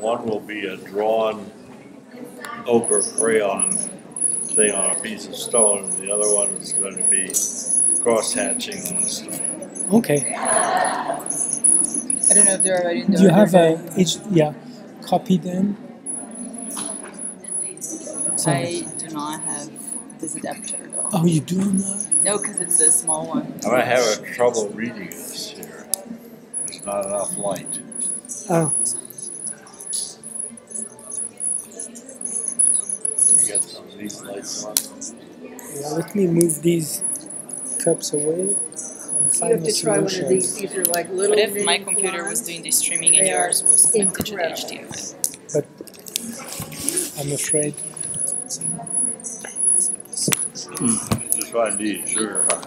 one will be a drawn ochre crayon thing on a piece of stone. The other one is going to be cross-hatching on a stone. Okay. I don't know if they're already in Do you have copy them? I do not have this adapter though. Oh, you do not? No, because it's a small one. I'm going to have trouble reading this here. There's not enough light. Oh. You got some of these lights on? Yeah, let me move these cups away. And You find have to try one of these. These are like little. What if my mini computer was flies? doing the streaming and They are yours was connected to the incredible. HDMI? But I'm afraid. Just find these, sugar, huh?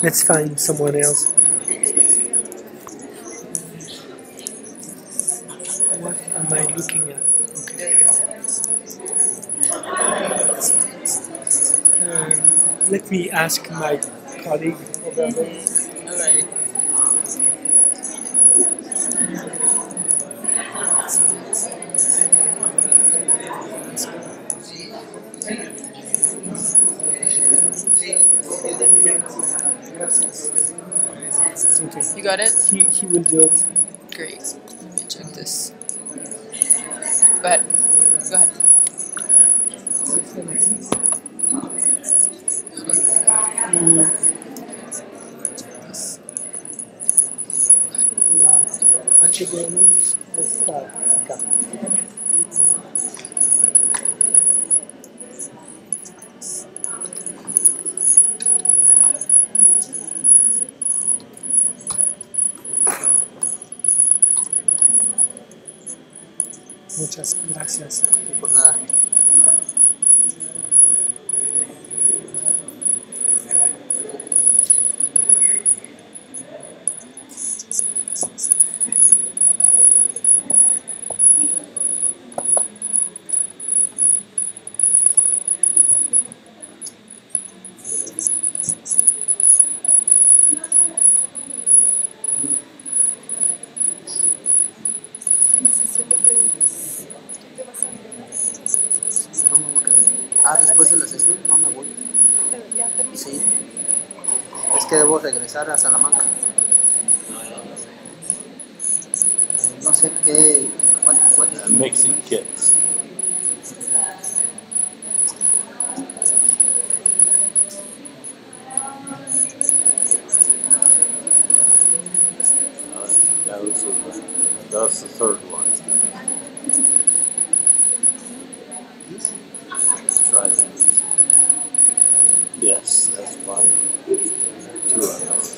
Let's find someone else. What am I looking at? Okay. Let me ask my colleague over there. Alright. Okay. You got it? He will do it. Great. Let me check this. Go ahead. Go ahead. Acegeno statica. Muchas gracias. Por nada. No me voy a quedar. Después de la sesión no me voy. Sí. Es que debo regresar a Salamanca. No sé qué. Mixing kits. That's the third one. Let's try that. Yes, that's one. Two of those.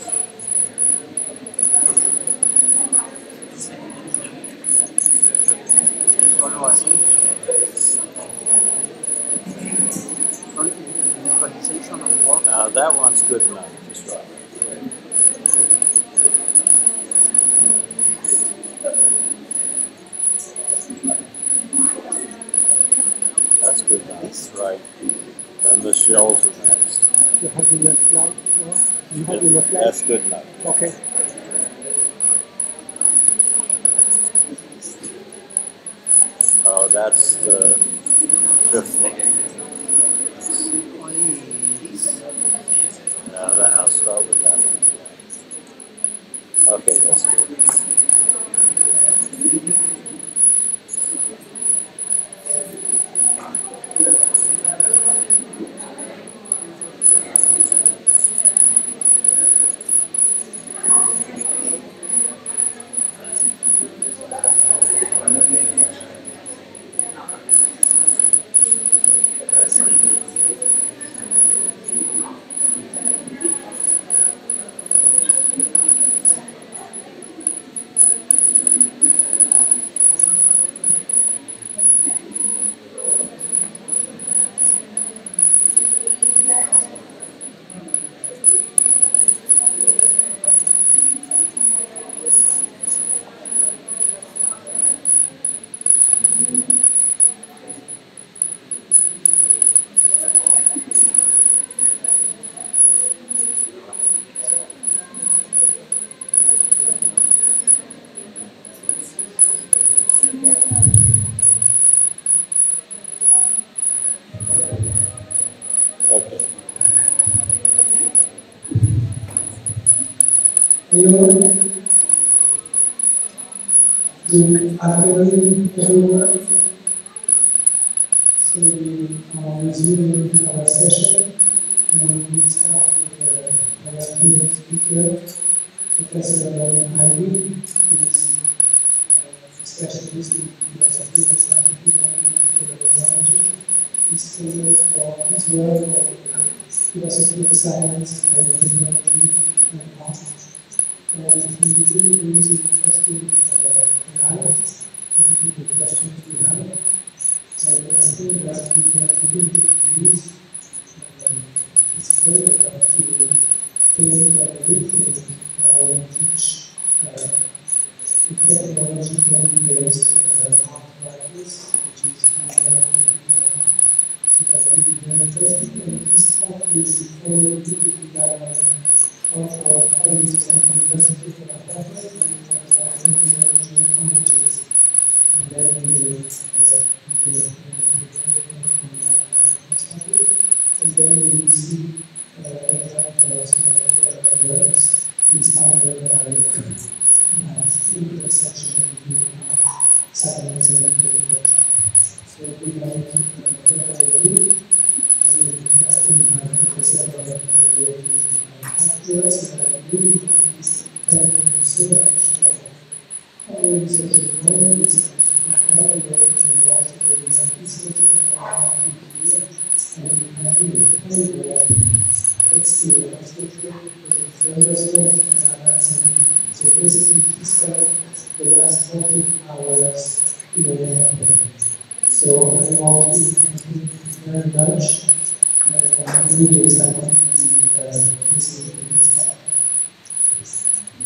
Solo así. Solo visualization of work. That one's good enough. Just right. That's good enough. That's right. Then the shells are next. You have enough light? No? You have enough light? That's good enough. Okay. Oh, that's the fifth one. I'll start with that one. Okay, that's good. Okay. Hello. Good afternoon, everyone. So we are resuming our session, and we start with our keynote speaker, Professor Ivy, who is a specialist in philosophy and scientific phenomenology. He's famous for his work on philosophy of science and technology and art. And he really brings an interesting light into the questions we have. And I think that we can begin to use this framework to think and rethink how we teach the technology can be based art like this, which is media computer art. So that will be very interesting. And this talk will be followed immediately by of our colleagues from the University of Alberta, and talk about technology and images. And then we will and then we will see examples of works inspired by intersection between science and technology. So we like to ado, I will invite Professor Ivy to us, and I really want to thank him so much for following such a long distance. All the way from Washington, research and I think very well experience because of thunderstorms and others. So basically, he spent the last 14 hours in the airplane. So I want to thank you very much, and I'm really excited to be listening to this talk.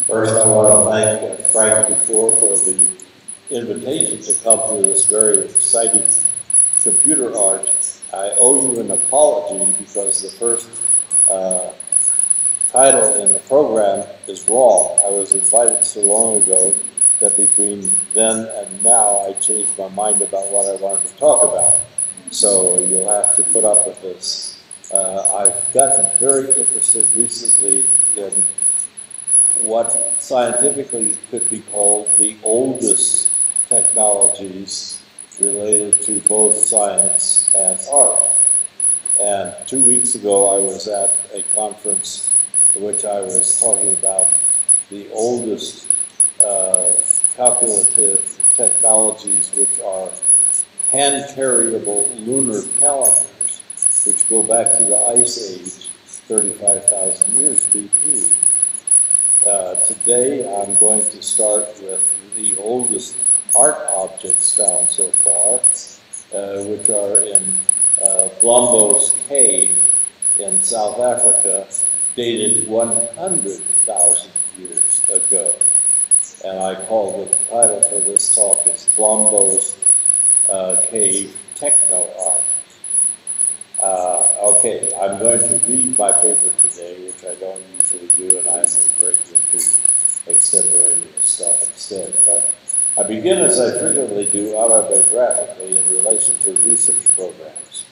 First, I want to thank Frank Dufour for the invitation to come to this very exciting computer art. I owe you an apology because the first title in the program is wrong. I was invited so long ago that between then and now I changed my mind about what I wanted to talk about. So you'll have to put up with this. I've gotten very interested recently in what scientifically could be called the oldest technologies related to both science and art. And 2 weeks ago I was at a conference in which I was talking about the oldest calculative technologies, which are hand-carryable lunar calendars, which go back to the Ice Age, 35,000 years BP. Today I'm going to start with the oldest art objects found so far, which are in Blombos Cave in South Africa, dated 100,000 years ago. And I call the title for this talk is Blombos Cave Techno Art. Okay, I'm going to read my paper today, which I don't usually do, and I'm going to break into extemporaneous stuff instead. But I begin, as I frequently do, autobiographically in relation to research programs.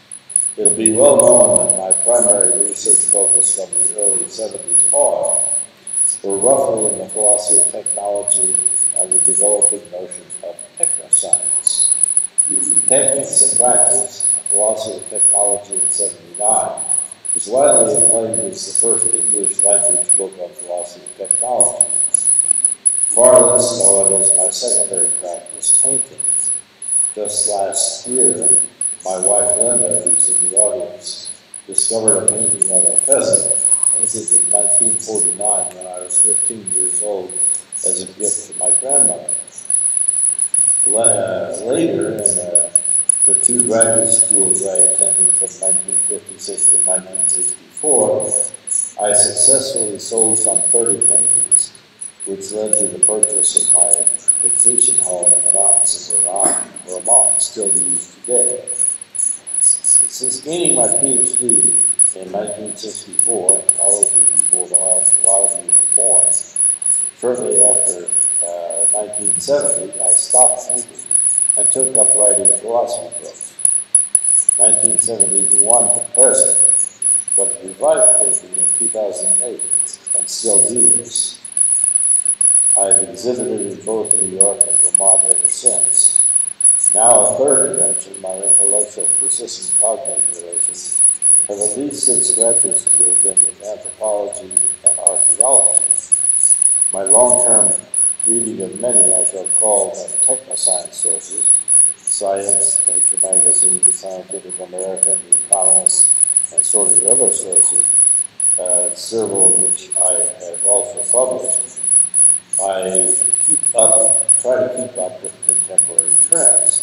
It'll be well known that my primary research focus from the early 70s on were roughly in the philosophy of technology and the developing notion of technoscience. Techniques and Practice, a philosophy of technology in 79, is widely acclaimed as the first English language book on philosophy of technology. Far less known as my secondary practice, painting. Just last year, my wife Linda, who's in the audience, discovered a painting of a pheasant painted in 1949 when I was 15 years old as a gift to my grandmother. Later, in the two graduate schools I attended from 1956 to 1964, I successfully sold some 30 paintings, which led to the purchase of my vacation home in the mountains of Vermont, still used today. Since gaining my PhD in 1964, probably before a lot of you were born, shortly after 1970, I stopped painting and took up writing philosophy books. 1971 to present, but revived painting in 2008 and still do this. I've exhibited in both New York and Vermont ever since. Now a third invention, my intellectual persistent cognate relations, have at least since graduate school been with anthropology and archaeology. My long-term reading of many I shall call technoscience sources, Science, Nature Magazine, Scientific American, The Economist, and assorted other sources, several of which I have also published. I try to keep up with contemporary trends.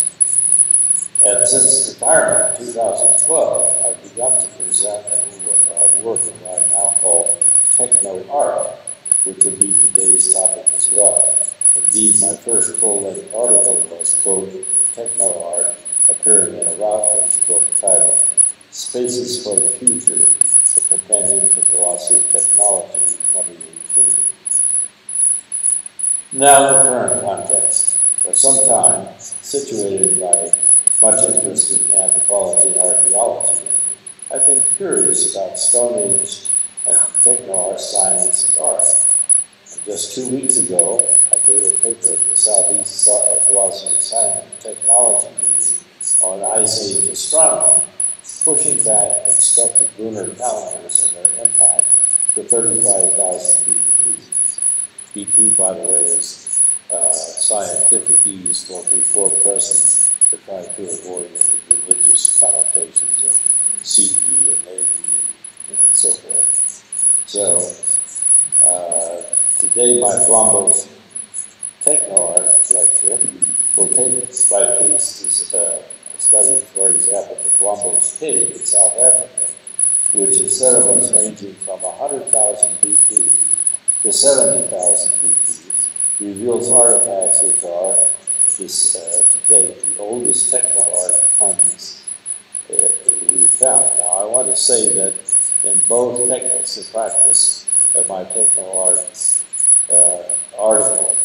And since retirement in 2012, I've begun to present a work that I now call techno-art, which will be today's topic as well. Indeed, my first full-length article was, quote, techno-art, appearing in a Routledge book titled Spaces for the Future, a Companion to Velocity of Technology, 2018. Now the current context. For some time, situated by much interest in anthropology and archaeology, I've been curious about Stone Age and techno-art, science, and art. And just 2 weeks ago, I gave a paper at the Southeast Philosophy, Science, and Technology meeting on Ice Age astronomy, pushing back constructed lunar calendars and their impact to 35,000 BP. BP, by the way, is scientific ease for before present. They're trying to avoid any religious connotations of CE and AD and so forth. So today my Blombos Techno-Art lecture will take by case to study, for example, the Blombos Cave in South Africa, which is sediments ranging from 100,000 BP to 70,000 BP, reveals artifacts which are, to date, the oldest techno-art findings we found. Now, I want to say that in both techniques and practice of my techno-art article,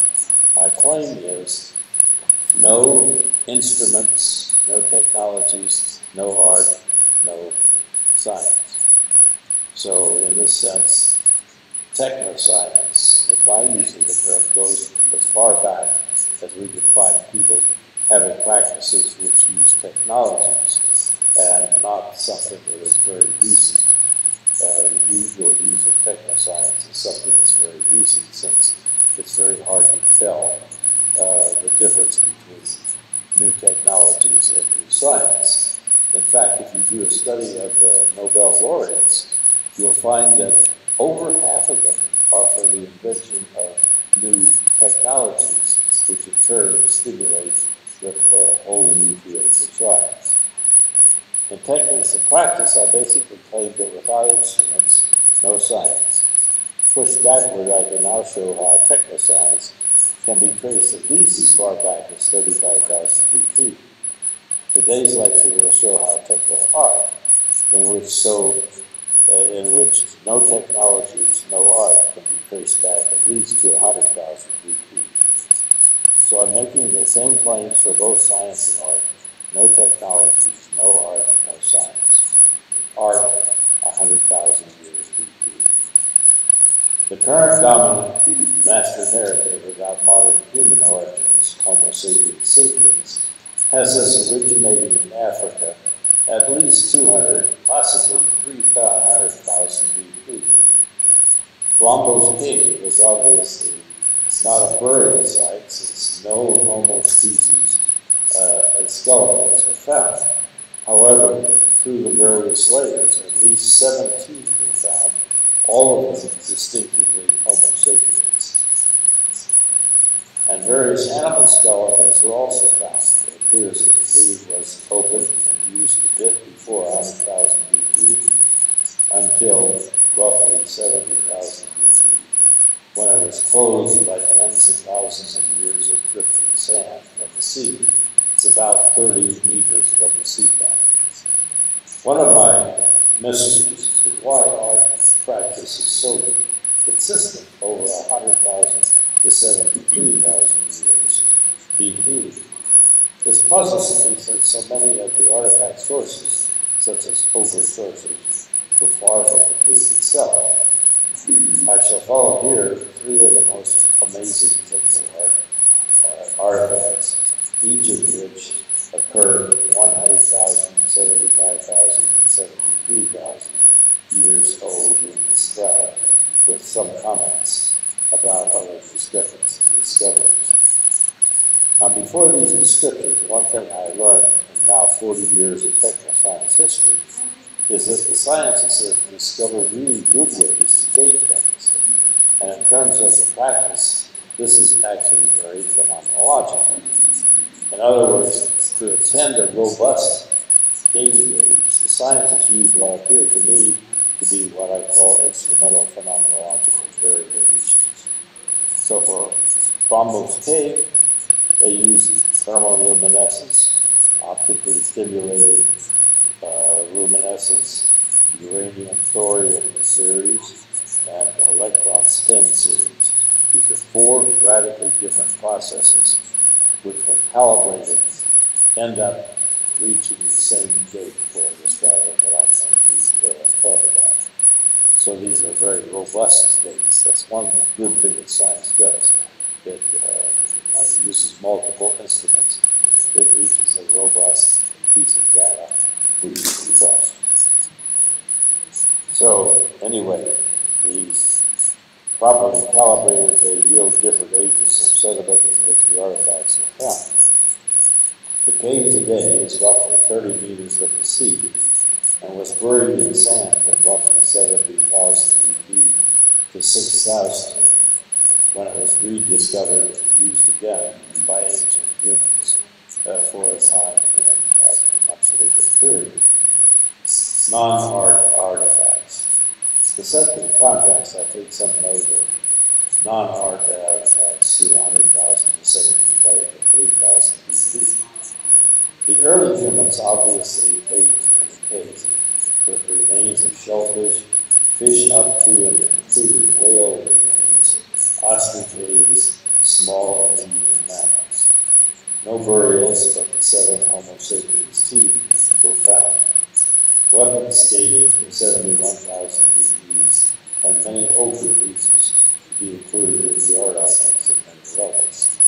my claim is no instruments, no technologies, no art, no science. So, in this sense, technoscience, if I use the term, goes as far back as we could find people having practices which use technologies and not something that is very recent. The usual use of technoscience is something that's very recent, since it's very hard to tell the difference between new technologies and new science. In fact, if you do a study of the Nobel laureates, you'll find that over half of them are for the invention of new technologies, which in turn stimulate the whole new field of science. In techniques of practice, I basically claim that without instruments, no science. Pushed backward, I can now show how technoscience can be traced at least as far back as 35,000 BP. Today's lecture will show how techno-art, in which no technologies, no art, can be traced back at least to 100,000 BP. So I'm making the same claims for both science and art: no technologies, no art, no science. Art, 100,000 years BP. The current dominant master narrative about modern human origins, Homo sapiens sapiens, has us originating in Africa at least 200, possibly 300,000 BP. Blombos Cave was obviously not a burial site, since no Homo species skeletons were found. However, through the various layers, at least 7 teeth were found, all of them distinctively Homo sapiens. And various animal skeletons were also found. It appears that the cave was opened and used a bit before 100,000 BP until roughly 70,000 BP, when it was closed by tens of thousands of years of drifting sand from the sea. It's about 30 meters above the seafront. One of my mysteries is why our practice is so consistent over 100,000 to 73,000 years BP. This puzzles me, since so many of the artifact sources, such as over sources, were far from the cave itself. I shall follow here three of the most amazing technical artifacts, each of which occurred 100,000, 75,000, and 73,000 years old in the Stroud, with some comments about other discoveries. Now, before these descriptions, one thing I learned in now 40 years of technical science history is that the scientists have discovered really good ways to date things. And in terms of the practice, this is actually very phenomenological. In other words, to attend a robust dating age, the scientists use what appear to me to be what I call instrumental phenomenological variations. So for Bombo's cave, they used thermoluminescence, optically stimulated luminescence, uranium-thorium series, and electron spin series. These are four radically different processes which, when calibrated, end up reaching the same date for the strata that I'm going to talk about. So these are very robust dates. That's one good thing that science does. When it uses multiple instruments, it reaches a robust piece of data which you can trust. So anyway, these properly calibrated, they yield different ages of sediment in which the artifacts are found. The cave today is roughly 30 meters from the sea and was buried in sand from roughly 70,000 BC to 6,000 when it was rediscovered and used again by ancient humans for a time in a much later period. Non-art artifacts. To set the context, I take some note of non-art artifacts 200,000 to 73,000 BC. The early humans obviously ate in the cave with remains of shellfish, fish up to and including whale remains, ostrich eggs, small and medium mammals. No burials, but the 7 Homo sapiens teeth were found. Weapons dating from 71,000 BCs, and many ochre pieces to be included in the art objects at many levels.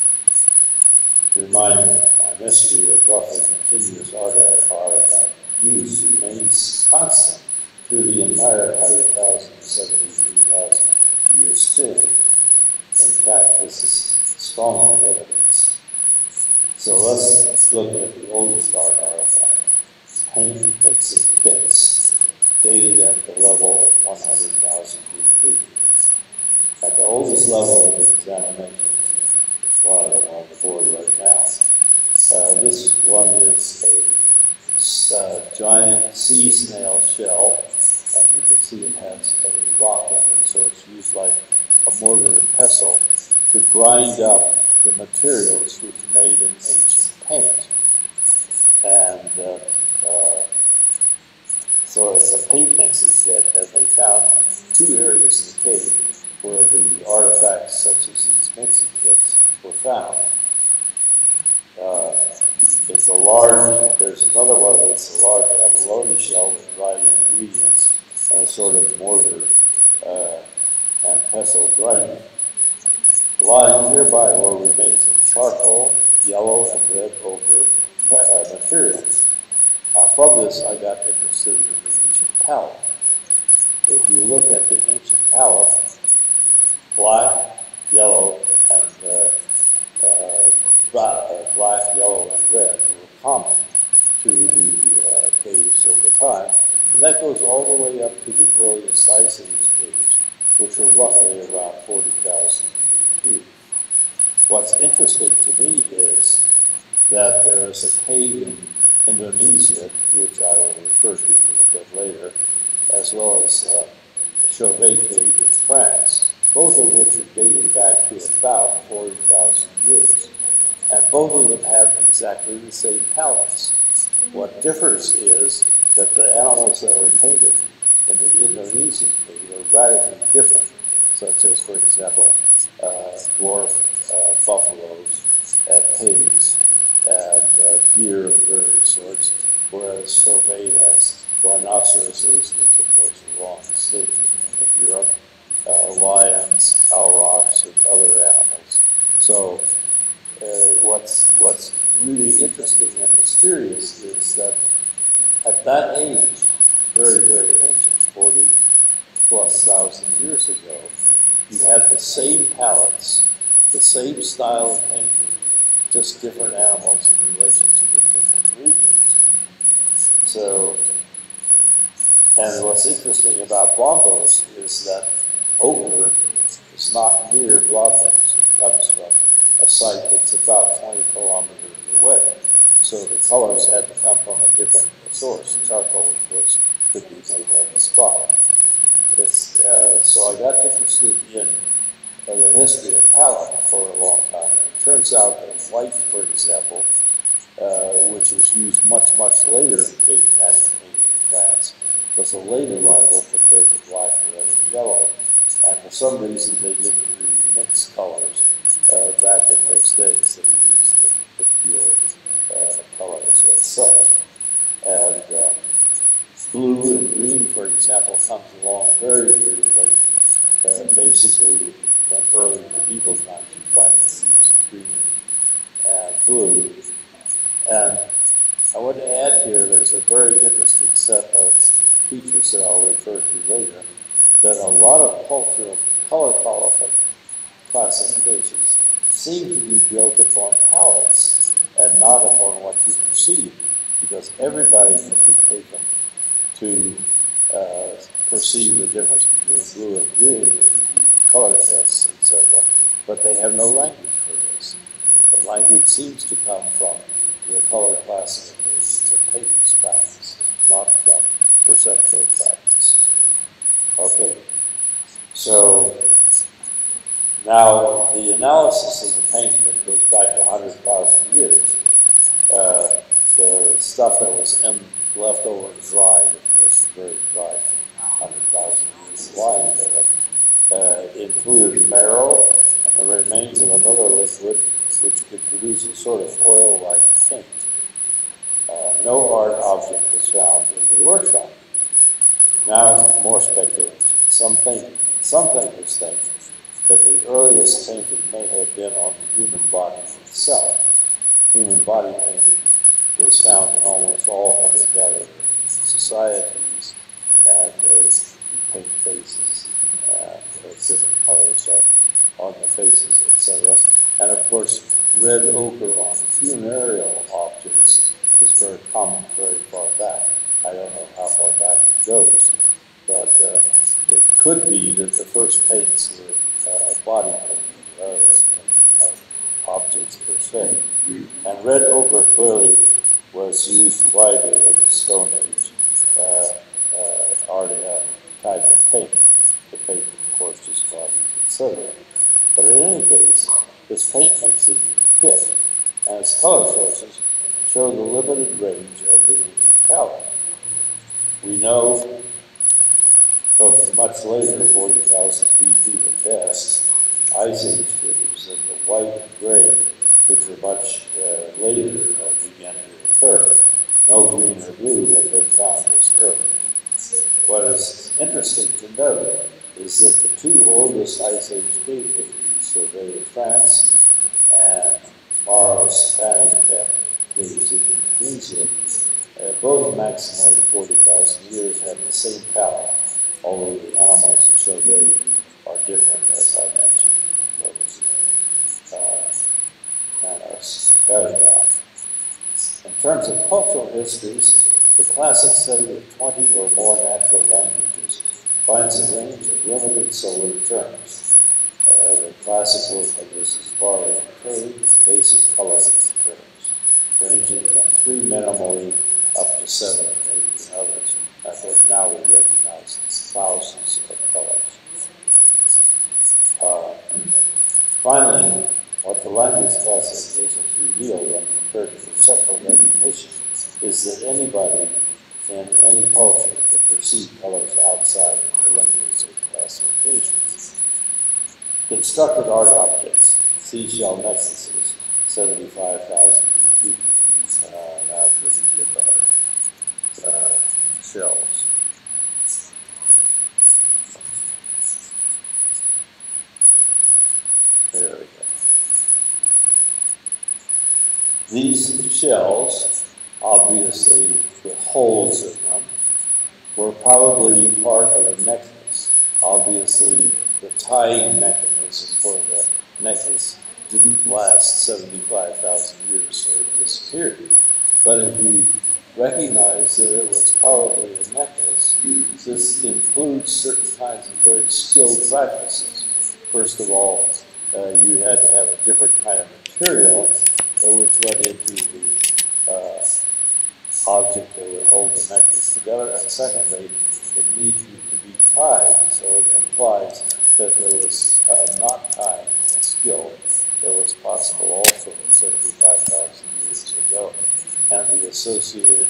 Reminder, my mystery of roughly continuous artifact use remains constant through the entire 100,000 to 73,000 year span. In fact, this is strong evidence. So let's look at the oldest art artifact. Paint mixing kits, dated at the level of 100,000 BC. At the oldest level of examination, there's one of them on the board right now. This one is a giant sea snail shell, and you can see it has a rock in it, so it's used like a mortar and pestle to grind up the materials which made an ancient paint. And so it's a paint mixing kit, and they found 2 areas in the cave where the artifacts such as these mixing kits were found. It's a large, there's another one that's a large abalone shell with dried ingredients and a sort of mortar and pestle grinding. Lying nearby were remains of charcoal, yellow and red ochre materials. Now, from this, I got interested in the ancient palette. If you look at the ancient palette, black, yellow, and black, yellow, and red were common to the caves of the time, and that goes all the way up to the earliest Ice Age caves, which were roughly around 40,000 BC. What's interesting to me is that there is a cave in Indonesia, which I will refer to a bit later, as well as Chauvet Cave in France, both of which are dated back to about 40,000 years. And both of them have exactly the same palettes. What differs is that the animals that were painted in the Indonesian cave are radically different, such as, for example, dwarf buffaloes and pigs and deer of various sorts, whereas Chauvet has rhinoceroses, which of course are long extinct in Europe, lions, owl-rocks, and other animals. So what's really interesting and mysterious is that at that age, very, very ancient, 40,000+ years ago, you had the same palettes, the same style of painting, just different animals in relation to the different regions. So, and what's interesting about Blombos is that ochre is not near Blombos. It comes from a site that's about 20 kilometers away. So the colors had to come from a different source. Charcoal, of course, could be made on the spot. So I got interested in the history of palette for a long time. And it turns out that white, for example, which was used much, much later in painting in France, was a late arrival compared to black, red, and yellow. And for some reason, they didn't really mix colors back in those days. They used the pure colors as such. And blue and green, for example, comes along very, very late. Basically, in early medieval times, you find it used green and blue. And I want to add here, there's a very interesting set of features that I'll refer to later, that a lot of cultural color classifications seem to be built upon palettes and not upon what you perceive, because everybody can be taken to perceive the difference between blue and green if you do color tests, etc. But they have no language for this. The language seems to come from the color classifications of painters' practice, not from perceptual practice. Okay, so now the analysis of the paint that goes back 100,000 years, the stuff that was left over and dried, of course, very dried from 100,000 years of lying there, included marrow and the remains of another liquid which could produce a sort of oil-like paint. No art object was found in the workshop. Now it's more speculation. Some thinkers think that the earliest painting may have been on the human body itself. Human body painting is found in almost all hunter-gatherer societies, and there's paint faces and different colors on the faces, etc. And of course, red ochre on funereal objects is very common very far back. I don't know how far back it goes, but it could be that the first paints were body painting rather than painting of objects per se. And red ochre clearly was used widely as a Stone Age type of paint to paint corpses, bodies, etc. But in any case, this paint mixing kit and its color sources show the limited range of the ancient palette. We know from much later, 40,000 BP at best, Ice Age caves that the white and gray, which were much later, began to occur. No green or blue have been found this early. What is interesting to note is that the two oldest Ice Age cave paintings, surveyed in France and Maro's Spanish caves in Indonesia, both maximally 40,000 years, have the same palette, although the animals in surveyed are different, as I mentioned, from those Manos Paragon. In terms of cultural histories, the classic study of 20 or more natural languages finds a range of limited solar terms. The classic work of this is Barley and Craig's basic color terms, ranging from 3 minimally up to 7 and 8 in others. Of course, now we recognize thousands of colors. Finally, what the language classifications reveal when compared to perceptual recognition is that anybody in any culture can perceive colors outside the linguistic classifications. Constructed art objects, seashell necklaces, 75,000 BP. Now, couldn't get our shells. There we go. These shells, obviously with holes in them, were probably part of a necklace. Obviously, the tying mechanism for the necklace didn't last 75,000 years, so it disappeared. But if you recognize that it was probably a necklace, this includes certain kinds of very skilled practices. First of all, you had to have a different kind of material which went into the object that would hold the necklace together. And secondly, it needed to be tied, so it implies that there was knot tying skill that was possible also 75,000 years ago. And the associated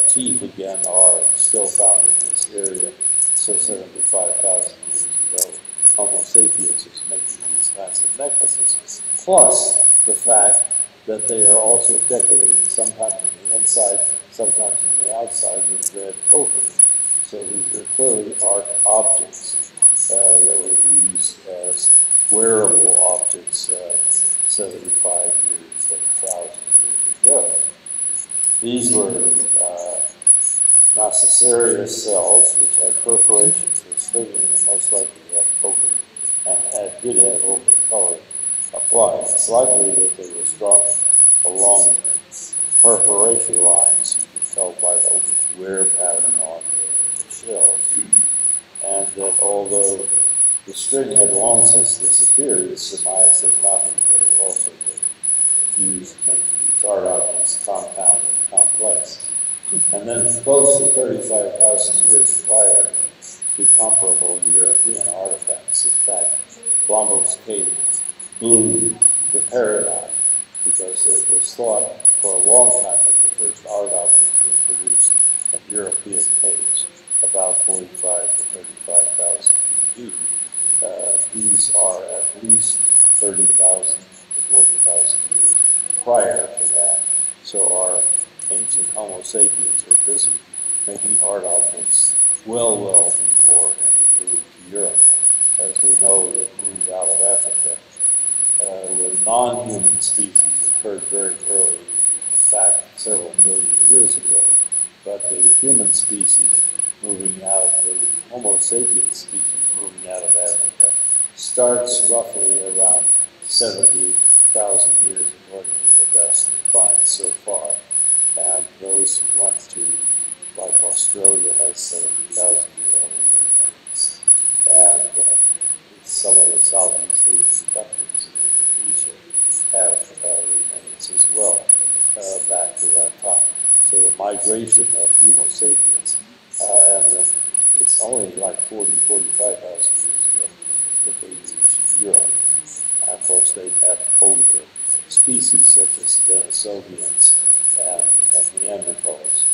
teeth, again, are still found in this area, so 75,000 years ago, Homo sapiens was making these kinds of necklaces, plus the fact that they are also decorated sometimes on the inside, sometimes on the outside with red ochre. So these are clearly art objects that were used as wearable objects 75 years, 1,000 years ago. These were Nacerius cells, which had perforations for slitting and most likely had ochre, and did have ochre color applied. It's likely that they were strung along perforation lines, you can tell by the wear pattern on the shells, and that although the string had long since disappeared, it's surmised that nothing would have also been used to make these art objects compound and complex. And then close to 35,000 years prior to comparable European artifacts, in fact, Blombos Cave blew the paradigm because it was thought for a long time that the first art objects were produced in European caves, about 45 to 35,000 BC. These are at least 30,000 to 40,000 years prior to that. So our ancient Homo sapiens were busy making art objects well before any move to Europe. As we know, it moved out of Africa. The non-human species occurred very early, in fact, several million years ago. But the human species moving out, the Homo sapiens species moving out of Africa, starts roughly around 70,000 years according to the best finds so far. And those went to, like Australia has 70,000-year-old remains. And some of the Southeast Asian countries in Indonesia have remains as well back to that time. So the migration of Homo sapiens, and then it's only like 45,000 years ago that they reached Europe. And of course, they had older species such as Denisovians and Neanderthals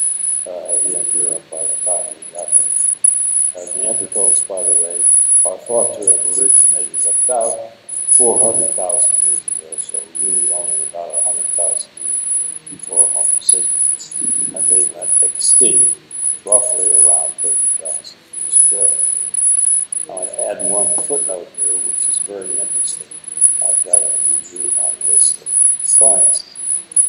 in Europe by the time we got there. Neanderthals, by the way, are thought to have originated about 400,000 years ago, so really only about 100,000 years before Homo sapiens. And they went extinct roughly around 30,000 years ago. I add one footnote here, which is very interesting. I've got to review my list of finds.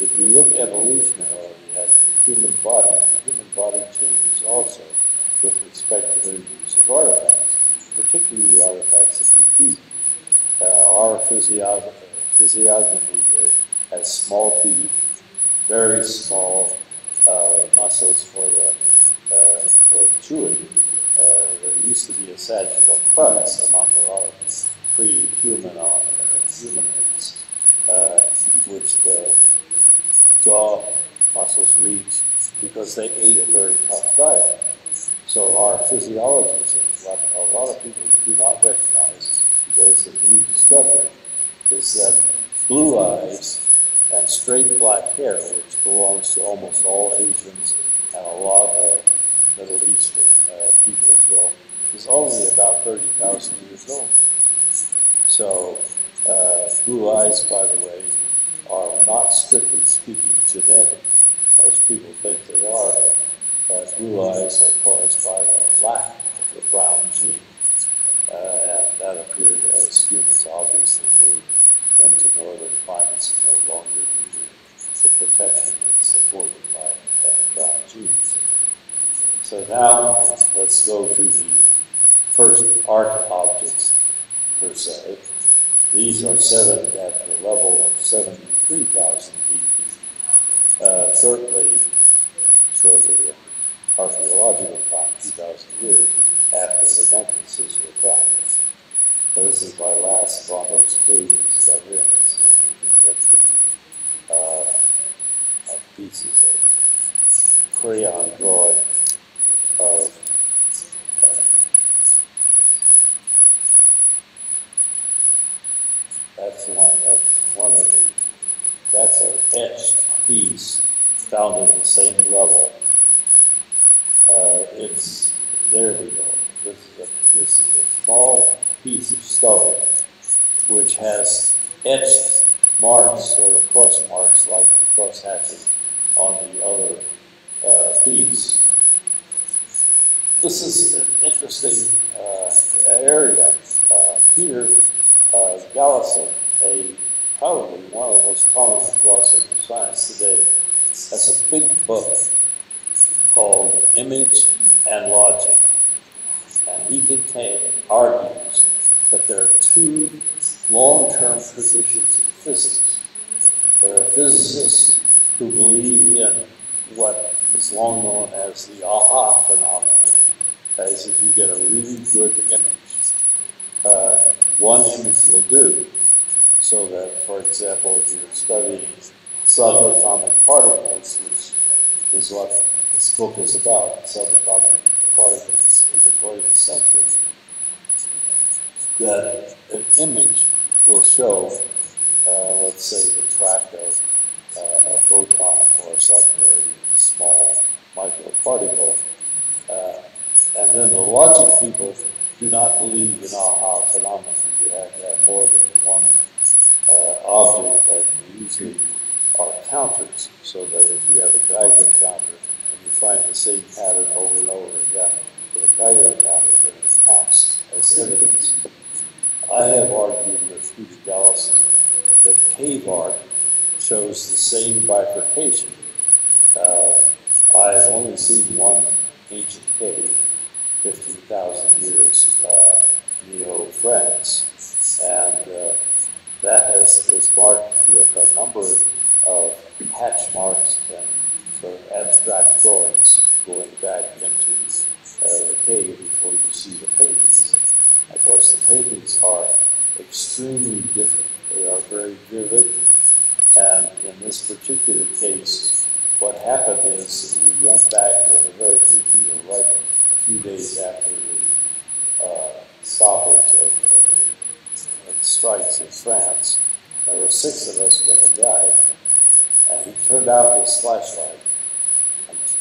If you look evolutionarily at the human body changes also with respect to the use of artifacts, particularly the artifacts that you eat. Our physiognomy has small teeth, very small muscles for chewing. There used to be a sagittal crux among a lot of pre-human humanoids, which the jaw muscles reach because they ate a very tough diet. So our physiology changes. What a lot of people do not recognize, because of new discovery, is that blue eyes and straight black hair, which belongs to almost all Asians and a lot of Middle Eastern people as well, is only about 30,000 years old. So blue eyes, by the way, are not strictly speaking genetic. Most people think they are, but blue eyes are caused by a lack of the brown gene. And that appeared as humans obviously moved into northern climates and no longer needed the protection that's afforded by brown genes. So now let's go to the first art objects per se. These are at the level of 73,000 BP. Shortly in archaeological time, 2,000 years after the necklaces were found. So this is my last Bombos cave discovery, and let's see if we can get the pieces of crayon drawing of that's an etched piece found at the same level. There we go. This is a small piece of stone which has etched marks or cross marks like the cross hatching on the other piece. This is an interesting area. Peter Gallison, probably one of the most prominent philosophers of science today, has a big book called Image and Logic. And he argues that there are two long-term positions in physics. There are physicists who believe in what is long known as the aha phenomenon, that is, if you get a really good image, one image will do. So that, for example, if you're studying subatomic particles, which is what this book is about, subatomic particles in the 20th century, that an image will show, let's say, the track of a photon or some very small microparticle. And then the logic people do not believe in aha phenomena. You have to have more than one object, and usually are counters, so that if you have a Geiger counter and you find the same pattern over and over again with a Geiger counter, then it counts as evidence. I have argued with Peter Gallison that cave art shows the same bifurcation. I have only seen one ancient cave, 15,000 years neo-France, and that is marked with a number of hatch marks and sort of abstract drawings going back into the cave before you see the paintings. Of course, the paintings are extremely different. They are very vivid, and in this particular case, what happened is we went back with a very few people, right a few days after the stoppage of strikes in France. There were 6 of us that had died, and he turned out his flashlight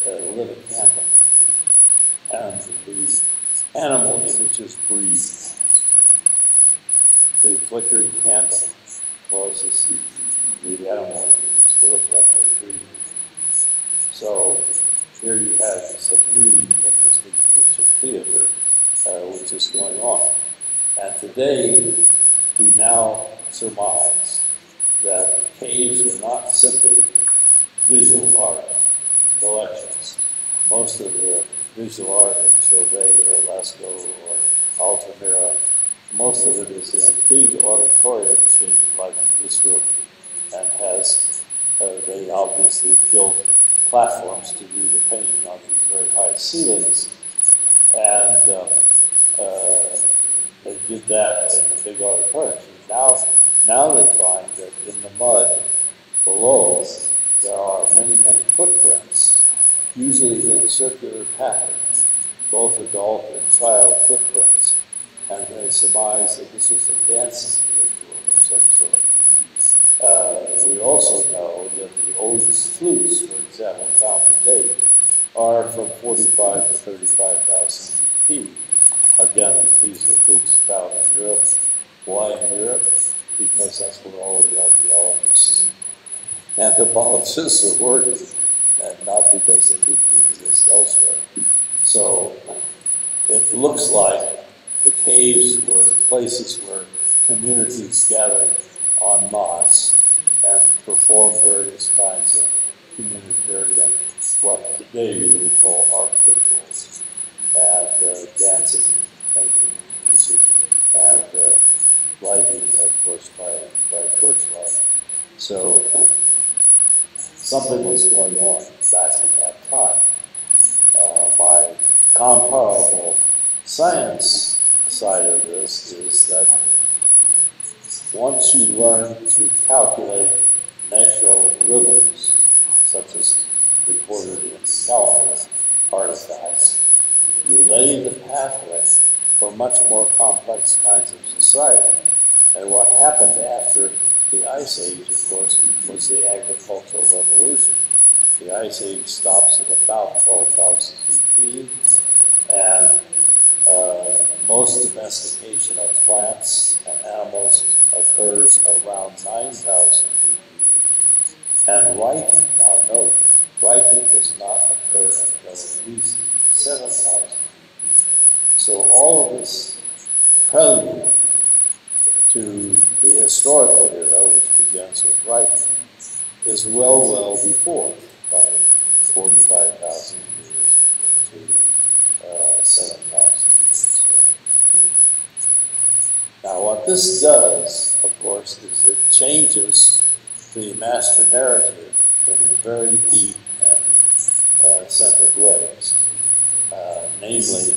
and lit a candle. And the animal images breathed. The flickering candle causes the animal images to look like they're breathing. So here you have some really interesting ancient theater which is going on. And today, we now surmise that caves are not simply visual art collections. Most of the visual art in Chauvet or Lascaux or Altamira, most of it is in a big auditorium shape like this room, and has, they obviously built platforms to do the painting on these very high ceilings, and they did that in the big auditorium. Now they find that in the mud below there are many, many footprints, usually in a circular pattern, both adult and child footprints, and they surmise that this was a dancing ritual of some sort. We also know that the oldest flutes, for example, found to date, are from 45 to 35,000 BP. Again, these are flutes found in Europe. Why in Europe? Because that's where all the archaeologists and anthropologists are working. and not because they didn't exist elsewhere. So it looks like the caves were places where communities gathered en masse and performed various kinds of communitarian, what today we would call art rituals, and dancing, making music, and lighting, of course, by torchlight. So something was going on back in that time. My comparable science side of this is that once you learn to calculate natural rhythms, such as recorded in calendar artifacts, you lay the pathway for much more complex kinds of society. And what happened after the Ice Age, of course, was the agricultural revolution. The Ice Age stops at about 12,000 BC, and most domestication of plants and animals occurs around 9,000 BC. And writing, now note, writing does not occur until at least 7,000 BC. So all of this prelude to the historical era, which begins with writing, is well before, by 45,000 years to 7,000 years. Now, what this does, of course, is it changes the master narrative in very deep and centered ways. Namely,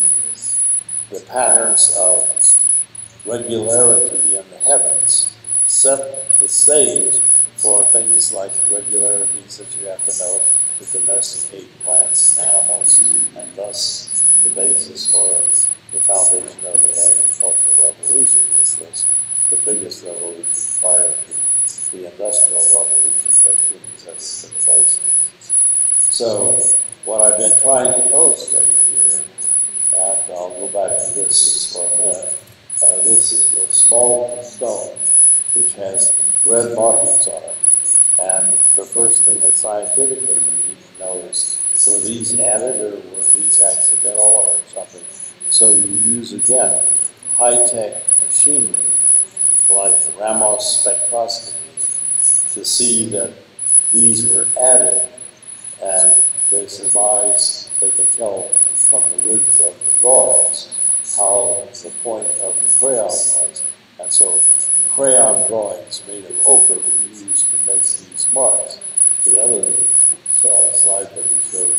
the patterns of regularity in the heavens set the stage for things like regularities that you have to know to domesticate plants and animals, and thus the basis for the foundation of the agricultural revolution, which was the biggest revolution prior to the industrial revolution that humans ever took place. So what I've been trying to illustrate here, and I'll go back to this just for a minute, this is a small stone which has red markings on it. And the first thing that scientifically you need to know is, were these added or were these accidental or something? So you use, again, high-tech machinery like Raman spectroscopy to see that these were added, and they surmise, they can tell from the width of the drawings how the point of the crayon was. And so crayon drawings made of ochre were used to make these marks. The other slide that we showed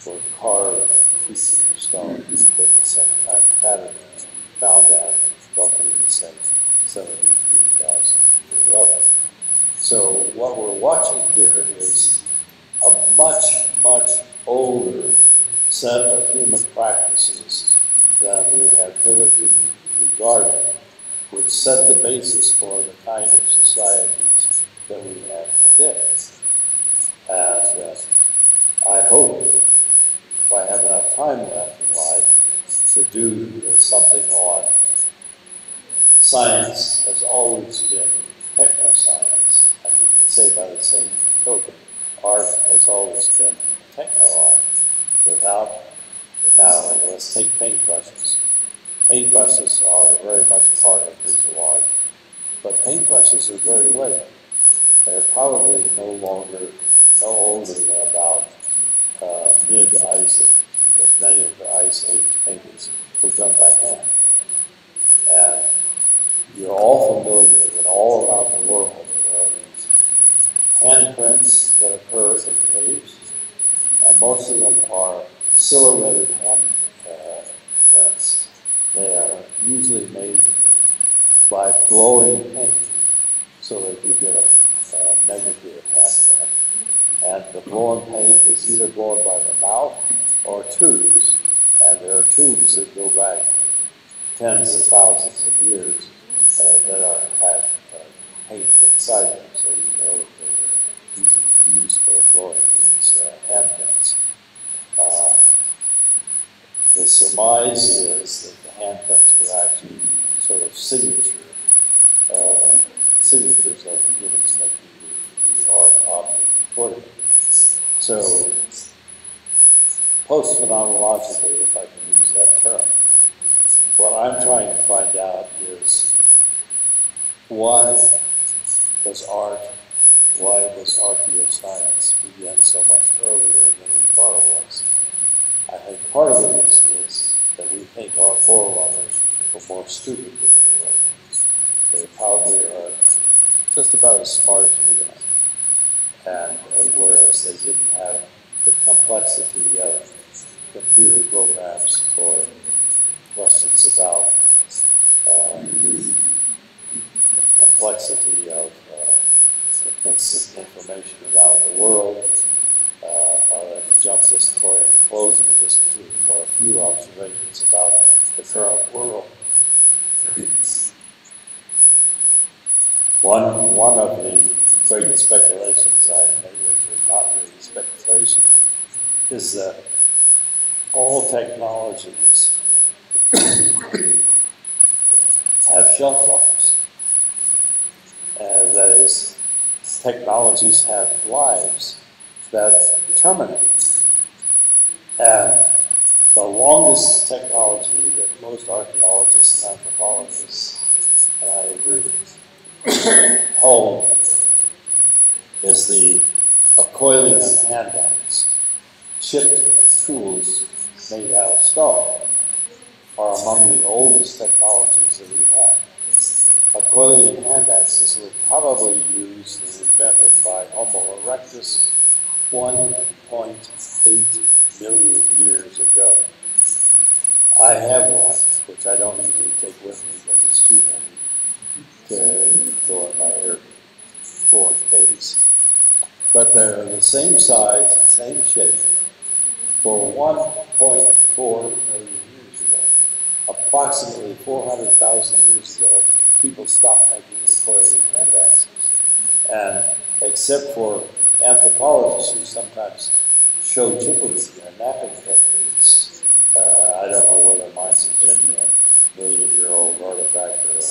were carved pieces of stone with the same kind of pattern found at roughly the same 73,000 level. So what we're watching here is a much older set of human practices than we have hitherto regarded, which set the basis for the kind of societies that we have today. And I hope, if I have enough time left in life, to do something on science has always been technoscience. And you can say by the same token, art has always been techno-art. Without, now let's take paintbrushes. Paintbrushes are very much part of visual art, but paintbrushes are very late. They're probably no older than about mid-Ice Age, because many of the Ice Age paintings were done by hand. And you're all familiar that all around the world there are these handprints that occur in caves, and most of them are silhouetted handprints. They are usually made by blowing paint so that you get a negative handprint. And the blown paint is either blown by the mouth or tubes. And there are tubes that go back tens of thousands of years that had paint inside them, so you know that they were used for blowing these handprints. The surmise is that the handprints were actually sort of signatures of the humans making the art object recorded. So, post-phenomenologically, if I can use that term, what I'm trying to find out is why does archaeoscience begin so much earlier than we thought it was? I think part of the reason is that we think our forerunners were more stupid than they were. They probably are just about as smart as we are. And whereas they didn't have the complexity of computer programs or questions about the complexity of instant information around the world. I'll jump just for in closing just for a few observations about the current world. One of the great speculations I have made, which are not really speculation, is that all technologies have shelf lives. That is, technologies have lives that terminate. And the longest technology that most archaeologists and anthropologists, and I agree, hold is the Acheulean hand axe. Chipped tools made out of stone are among the oldest technologies that we have. Acheulean hand axes were probably used and invented by Homo erectus 1.8 million years ago. I have one, which I don't usually take with me because it's too heavy to go in my airborne case. But they're the same size and same shape for 1.4 million years ago. Approximately 400,000 years ago, people stopped making Acheulean hand axes. And except for anthropologists who sometimes show chipping and napping techniques, I don't know whether mine's a genuine million-year-old artifact or a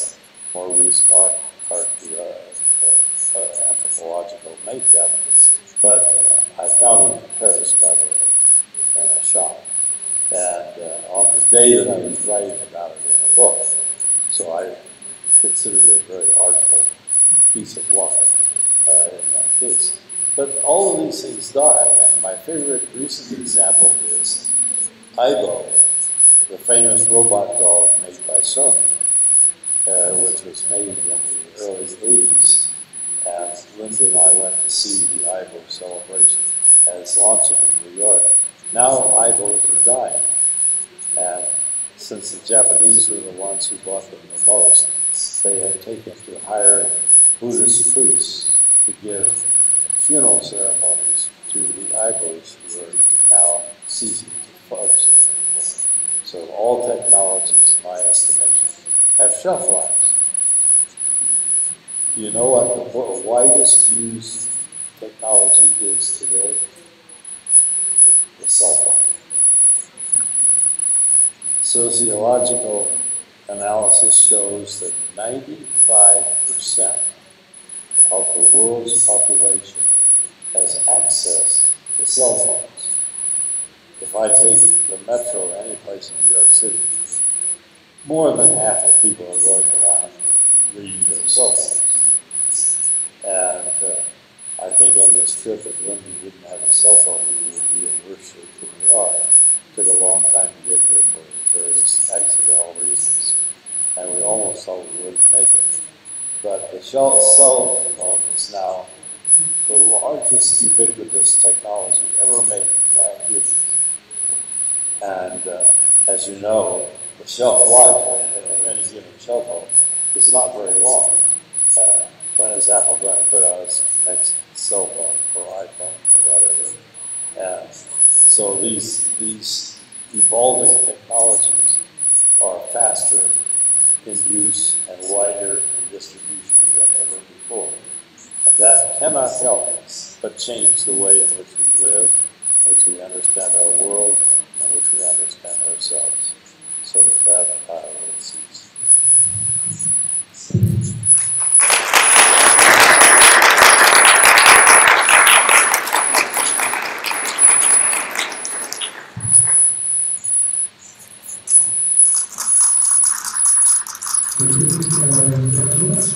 more recent anthropological makeup, but I found it in Paris, by the way, in a shop. And on the day that I was writing about it in a book, so I considered it a very artful piece of luck in that case. But all of these things die, and my favorite recent example is Aibo, the famous robot dog made by Sony, which was made in the early 80s. And Linda and I went to see the Aibo celebration as launching in New York. Now Aibos are dying. And since the Japanese were the ones who bought them the most, they have taken to hiring Buddhist priests to give funeral ceremonies to the Aibos who are now ceasing to function anymore. So all technologies, in my estimation, have shelf lives. Do you know what the widest used technology is today? The cell phone. Sociological analysis shows that 95% of the world's population has access to cell phones. If I take the metro any place in New York City, more than half of people are going around reading their cell phones. And I think on this trip, if Lindy didn't have a cell phone, we would be in worse shape than we are. It took a long time to get here for various accidental reasons. And we almost thought we wouldn't make it. But the cell phone is now the largest ubiquitous technology ever made by humans. And as you know, the shelf life of any given cell phone is not very long. When is Apple going to put out its next cell phone or iPhone or whatever? And so these evolving technologies are faster in use and wider in distribution than ever before. And that cannot help but change the way in which we live, in which we understand our world, in which we understand ourselves. So with that, I will cease. much.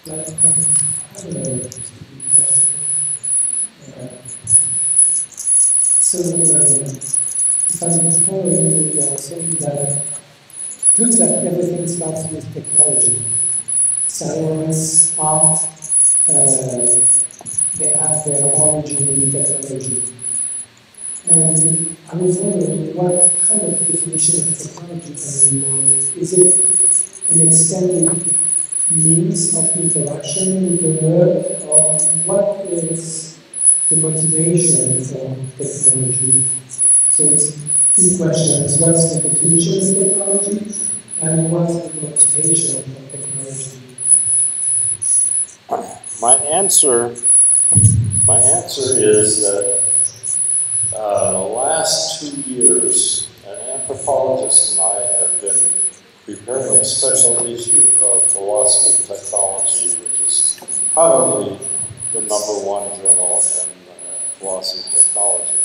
But I have another interesting question. If I'm following you, you're saying that it looks like everything starts with technology. Science, art, they have their origin in technology. And I was wondering what kind of definition of technology can we use? Is it an extended means of interaction with the world, or what is the motivation for technology? So it's two questions. What's the definition of technology, and what's the motivation for technology? My answer is that the last 2 years, an anthropologist and I have been preparing a special issue of Philosophy and Technology, which is probably the #1 journal in philosophy and technology.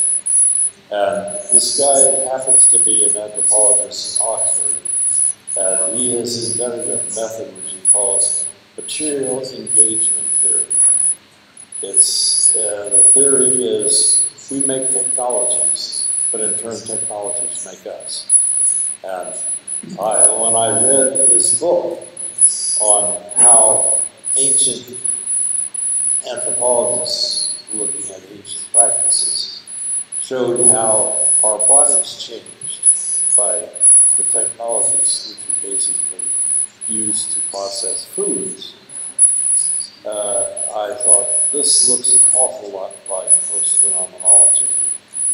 And this guy happens to be an anthropologist in Oxford, and he has invented a method which he calls material engagement theory. The theory is we make technologies, but in turn technologies make us. And when I read his book on how ancient anthropologists looking at ancient practices showed how our bodies changed by the technologies which we basically use to process foods, I thought this looks an awful lot like post-phenomenology,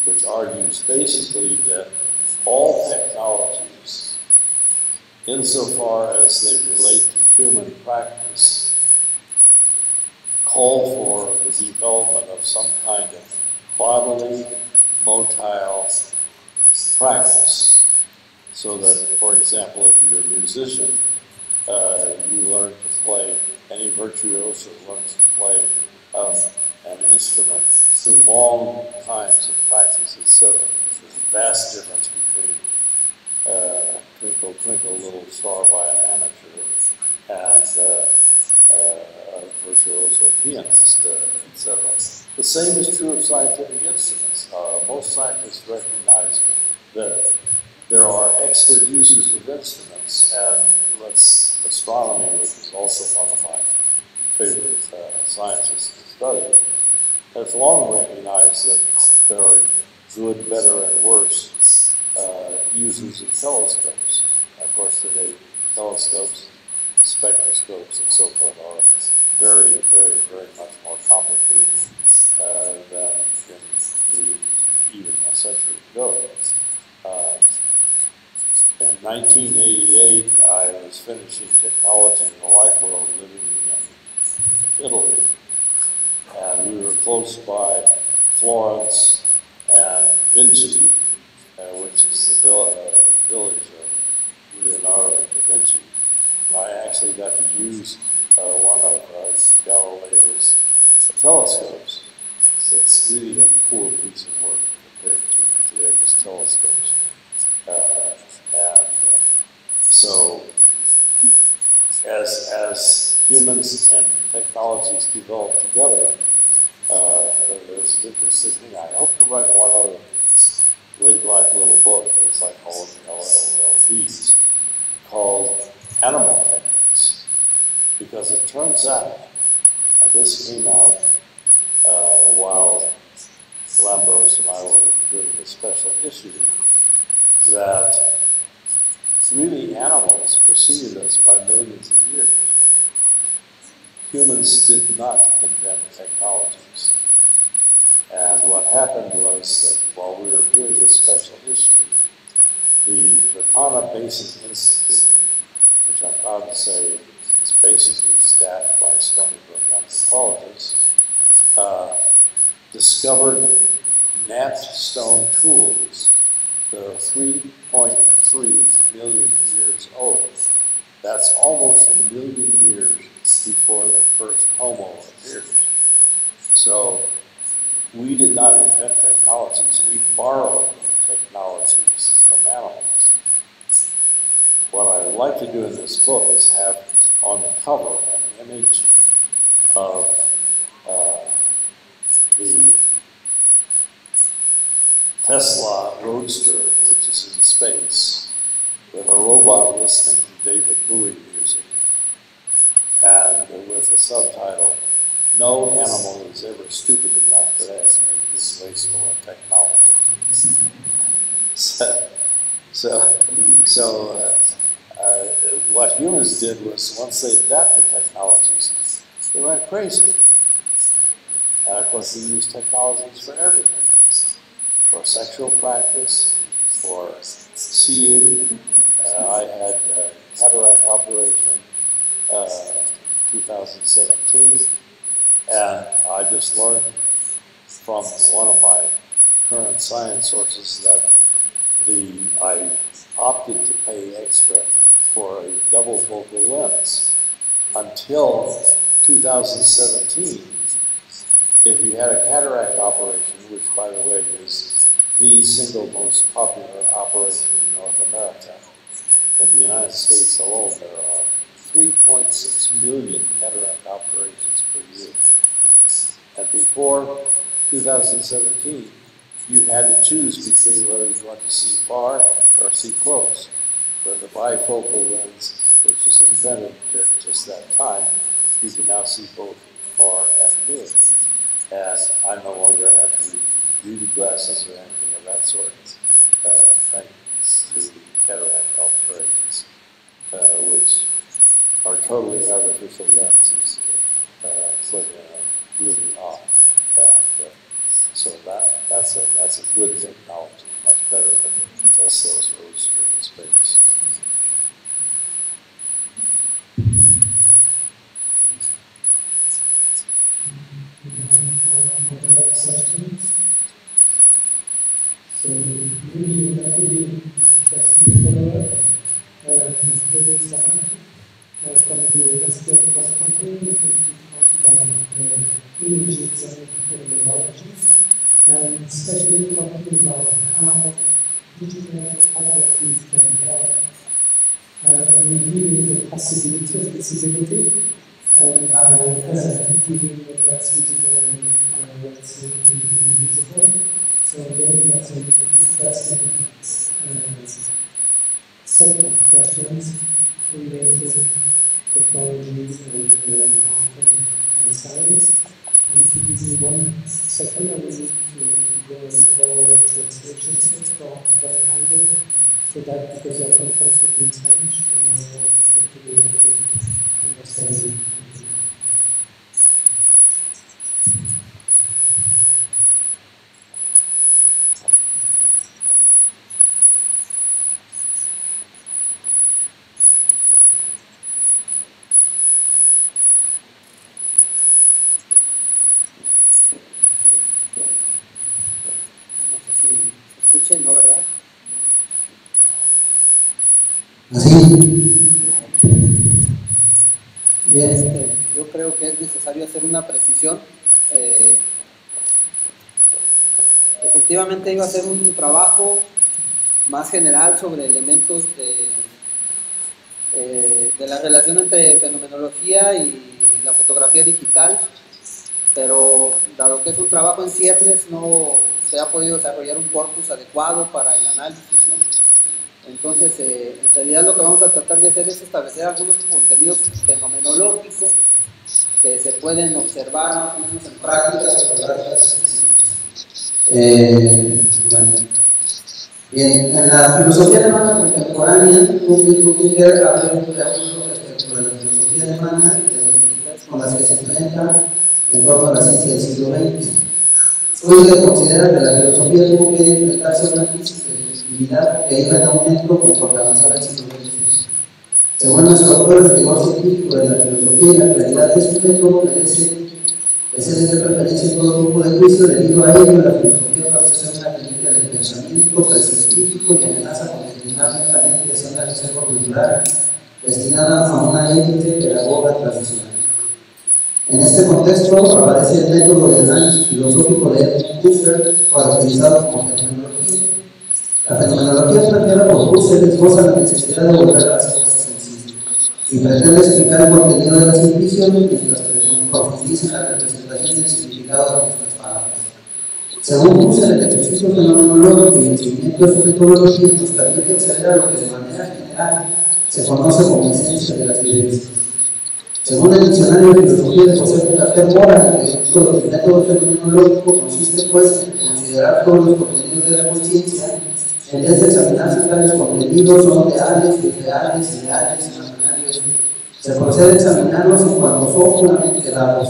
which argues basically that all technologies, insofar as they relate to human practice, call for the development of some kind of bodily, motile practice. So that, for example, if you're a musician, you learn to play, any virtuoso learns to play an instrument through long times of practice, etc. There's a vast difference between Twinkle, Twinkle, Little Star by an amateur and a virtuoso pianist, etc. The same is true of scientific instruments. Most scientists recognize that there are expert users of instruments, and astronomy, which is also one of my favorite sciences to study, has long recognized that there are good, better, and worse users of telescopes. And of course, today, telescopes, spectroscopes, and so forth are very, very, very much more complicated than even a century ago. In 1988, I was finishing technology in the life world living in Italy. And we were close by Florence and Vinci, which is the village of Leonardo da Vinci. And I actually got to use one of Galileo's telescopes. So it's really a poor piece of work compared to today's telescopes. So as humans and technologies develop together, there's an interesting thing. I hope to write one other late life little book, as I call it, LLLBs, called Animal Techniques. Because it turns out, and this came out while Lambros and I were doing a special issue, that really animals preceded us by millions of years. Humans did not invent technologies. And what happened was that while we were doing this special issue, the Jacana Basin Institute, which I'm proud to say is basically staffed by Stony Brook anthropologists, discovered napped stone tools that are 3.3 million years old. That's almost 1 million years before the first Homo appeared. So we did not invent technologies. We borrowed technologies from animals. what I would like to do in this book is have on the cover an image of the Tesla Roadster, which is in space, with a robot listening to David Bowie music, and with the subtitle, "No animal is ever stupid enough today to make this wasteful of technology." What humans did was, once they adapted technologies, they went crazy. And of course, they used technologies for everything. For sexual practice, for seeing. I had a cataract operation in 2017, and I just learned from one of my current science sources that I opted to pay extra for a double focal lens. Until 2017, if you had a cataract operation, which by the way is the single most popular operation in North America, in the United States alone there are 3.6 million cataract operations per year. And before 2017, you had to choose between whether you want to see far or see close. With the bifocal lens, which was invented at just that time, you can now see both far and near. And I no longer have to use beauty glasses or anything of that sort, thanks to cataract operations, which are totally artificial lenses put in a living eye. So that's a good technology, much better than Tesla's Roadster in space. Questions? So maybe that would be interesting to follow up. As William said, from the University of Washington, we talked about images and phenomenologies, and especially talking about how digital photographies can help reveal the possibility of visibility by dealing with what's visible and what's invisible. So again, that's an interesting set of questions related to technologies and and science. And if you give me 1 second, I will need to go and follow translation sets for that kind, so that because your conference will be in Spanish, and I want you to be able to understand it. ¿No, verdad? Así. Bien, yo creo que es necesario hacer una precisión. Efectivamente iba a hacer un trabajo más general sobre elementos de la relación entre fenomenología y la fotografía digital, pero dado que es un trabajo en ciernes, no se ha podido desarrollar un corpus adecuado para el análisis, ¿no? Entonces, en realidad lo que vamos a tratar de hacer es establecer algunos contenidos fenomenológicos que se pueden observar más o menos en prácticas fotográficas. Bueno. Bien, en la filosofía alemana contemporánea, Buchinger abre un preámbulo respecto de la filosofía alemana y las dificultades con las que se enfrenta en torno a la ciencia del siglo XX. Hoy se considera que la filosofía tuvo que enfrentarse a una crisis de legitimidad que iba en aumento conforme avanzaba el siglo XX. Según nuestro autor, el rigor científico de la filosofía y la claridad de su método merece ser de preferencia en todo grupo de juicio. Debido a ello, la filosofía parece ser una crítica del pensamiento prescriptípico y amenaza con declinar lentamente hacia una reserva cultural destinada a una élite pedagoga tradicional. En este contexto aparece el método de análisis filosófico de Edmund Husserl, caracterizado como fenomenología, La fenomenología planteada por Husserl esboza la necesidad de volver a las cosas en sí y pretende explicar el contenido de las intuiciones mientras que profundiza en la representación y el significado de nuestras palabras. Según Husserl, el ejercicio fenomenológico y el seguimiento de su metodología nos permite acceder a lo que de manera general se conoce como esencia de las vivencias. Según el diccionario de filosofía de José Pilater Mora, el método fenomenológico consiste pues en considerar todos los contenidos de la conciencia en vez de examinar si tales contenidos son reales, irreales, ideales, imaginarios. Se procede a examinarlos en cuanto son puramente dados.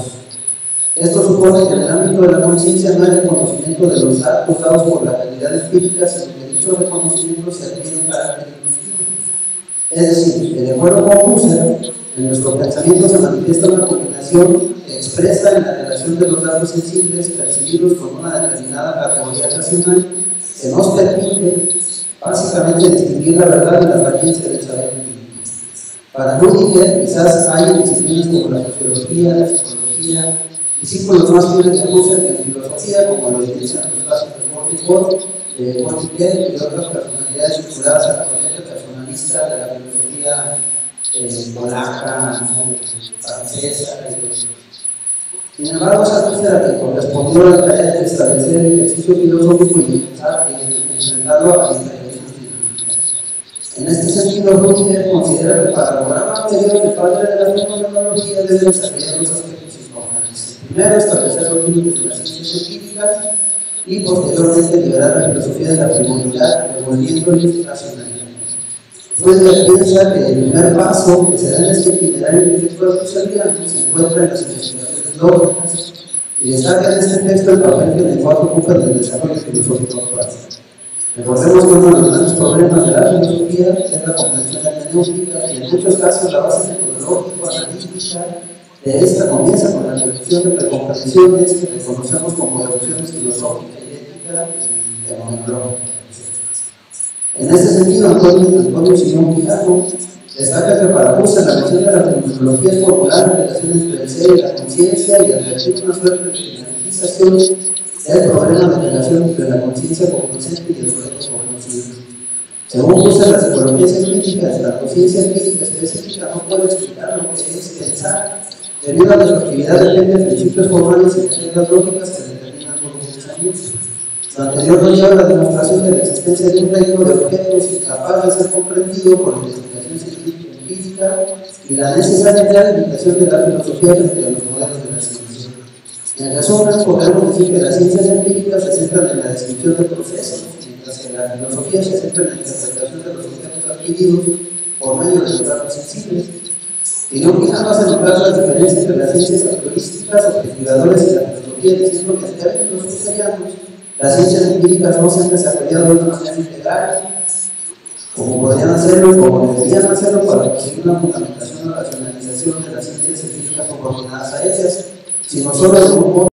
Esto supone que en el ámbito de la conciencia no hay reconocimiento de los datos dados por la realidad empírica, sino que dicho reconocimiento se adquiere un carácter inclusivo. Es decir, que de acuerdo con Husserl, en nuestro pensamiento se manifiesta una combinación expresa en la relación de los datos sensibles percibidos con una determinada categoría racional que nos permite básicamente distinguir la verdad de la apariencia del saber empírico. Para Rudiger, quizás hay disciplinas como la sociología, la psicología, discípulos más fieles de Husserl que en filosofía, como lo utilizan los casos de Mortimer y otras personalidades vinculadas a la corriente personalista de la filosofía polaca, francesa. Sin embargo, esa búsqueda que correspondió a la tarea de establecer el ejercicio filosófico y pensar enfrentado a la intervención científica. En este sentido, Rudiger considera que para lograr lo anterior, el padre de la fenomenología debe desarrollar dos aspectos importantes. Primero, establecer los límites de las ciencias empíricas y posteriormente liberar la filosofía de la frivolidad, devolviéndole racionalidad. Rudiger piensa que el primer paso que se da en este itinerario intelectual husserliano se encuentra en las investigaciones lógicas y destaca en este texto el papel que el lenguaje ocupa en el desarrollo filosófico actual. Recordemos que uno de los grandes problemas de la filosofía es la comprensión hermenéutica y en muchos casos la base metodológico-analítica de esta comienza con la reducción de precomprensiones que reconocemos como reducciones filosófica y ética y fenomenológica. En este sentido, Antonio Simón Quijano destaca que para Husserl la noción de la fenomenología es formular la relación entre el ser y la conciencia y advertir una suerte de jerarquización del problema de relación entre la conciencia cognoscente y el objeto conocido. Según Husserl, la psicología científica de la conciencia empírica específica no puede explicar lo que es pensar, debido a que su actividad depende de principios formales y de reglas lógicas que determinan todo pensamiento. Lo anterior nos lleva a la demostración de la existencia de un reino de objetos incapaz de ser comprendido por la investigación científica empírica y la necesaria clarificación de la filosofía frente a los modelos de la ciencia. En resumen, podemos decir que las ciencias empíricas se centran en la descripción de procesos, mientras que la filosofía se centra en la interpretación de los objetos adquiridos por medio de los datos sensibles. Y no hace notar las diferencias entre las ciencias actualísticas, objetivadoras y la filosofía, diciendo que en términos husserlianos las ciencias empíricas no se han desarrollado de una manera integral, como podrían hacerlo y como deberían hacerlo para conseguir una fundamentación o racionalización de las ciencias científicas proporcionadas a ellas, sino solo de un modo